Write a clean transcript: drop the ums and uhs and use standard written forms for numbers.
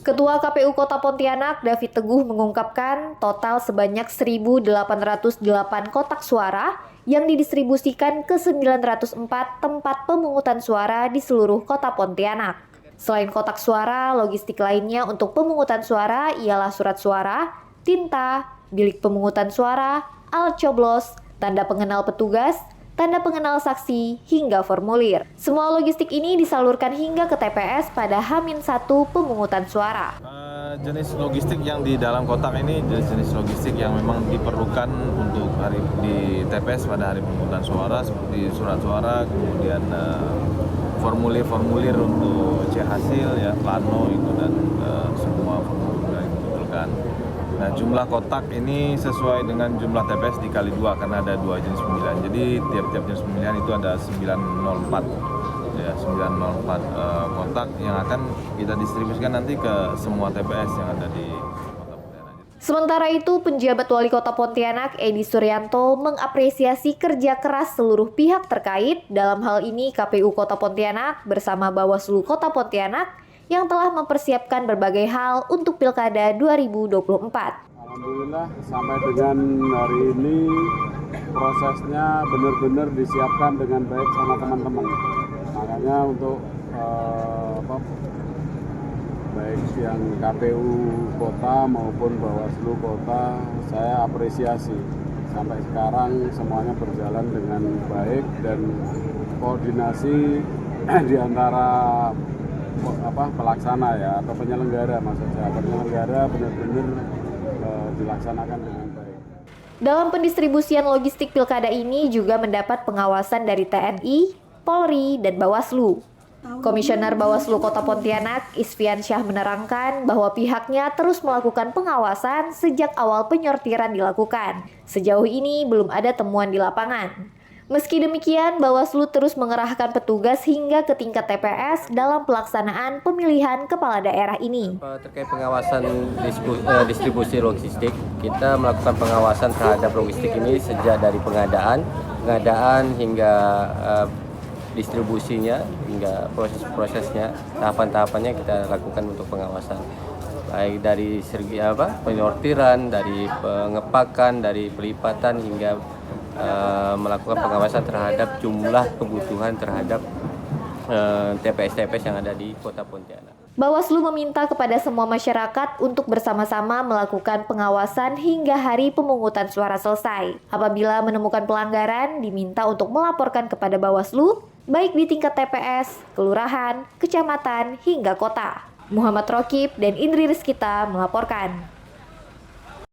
Ketua KPU Kota Pontianak, David Teguh mengungkapkan total sebanyak 1.808 kotak suara yang didistribusikan ke 904 tempat pemungutan suara di seluruh Kota Pontianak. Selain kotak suara, logistik lainnya untuk pemungutan suara ialah surat suara, tinta, bilik pemungutan suara, alat coblos, tanda pengenal petugas, tanda pengenal saksi, hingga formulir. Semua logistik ini disalurkan hingga ke TPS pada H-1 pemungutan suara. Jenis logistik yang di dalam kotak ini jenis logistik yang memang diperlukan untuk hari di TPS pada hari pemungutan suara, seperti surat suara, kemudian formulir-formulir untuk C hasil, ya, plano itu, dan semua formulir yang dibutuhkan. Nah, jumlah kotak ini sesuai dengan jumlah TPS dikali 2 karena ada 2 jenis pemilihan. Jadi tiap-tiap jenis pemilihan itu ada 904, ya, 904 kotak yang akan kita distribusikan nanti ke semua TPS yang ada di Kota Pontianak. Sementara itu, penjabat Wali Kota Pontianak, Edi Suryanto, mengapresiasi kerja keras seluruh pihak terkait, dalam hal ini KPU Kota Pontianak bersama Bawaslu Kota Pontianak, yang telah mempersiapkan berbagai hal untuk Pilkada 2024. Alhamdulillah sampai dengan hari ini prosesnya benar-benar disiapkan dengan baik sama teman-teman. Makanya untuk baik yang KPU Kota maupun Bawaslu Kota, saya apresiasi. Sampai sekarang semuanya berjalan dengan baik dan koordinasi di antara pelaksana, ya, atau penyelenggara, maksud saya penyelenggara benar-benar dilaksanakan dengan baik. Dalam pendistribusian logistik pilkada ini juga mendapat pengawasan dari TNI, Polri, dan Bawaslu. Komisioner Bawaslu Kota Pontianak, Isfian Syah, menerangkan bahwa pihaknya terus melakukan pengawasan sejak awal penyortiran dilakukan. Sejauh ini belum ada temuan di lapangan. Meski demikian, Bawaslu terus mengerahkan petugas hingga ke tingkat TPS dalam pelaksanaan pemilihan kepala daerah ini. Terkait pengawasan distribusi logistik, kita melakukan pengawasan terhadap logistik ini sejak dari pengadaan hingga distribusinya, hingga proses-prosesnya, tahapan-tahapannya kita lakukan untuk pengawasan. Baik dari segi penyortiran, dari pengepakan, dari pelipatan, hingga melakukan pengawasan terhadap jumlah kebutuhan terhadap TPS-TPS yang ada di Kota Pontianak. Bawaslu meminta kepada semua masyarakat untuk bersama-sama melakukan pengawasan hingga hari pemungutan suara selesai. Apabila menemukan pelanggaran, diminta untuk melaporkan kepada Bawaslu, baik di tingkat TPS, kelurahan, kecamatan, hingga kota. Muhammad Rokib dan Indri Rizkita melaporkan.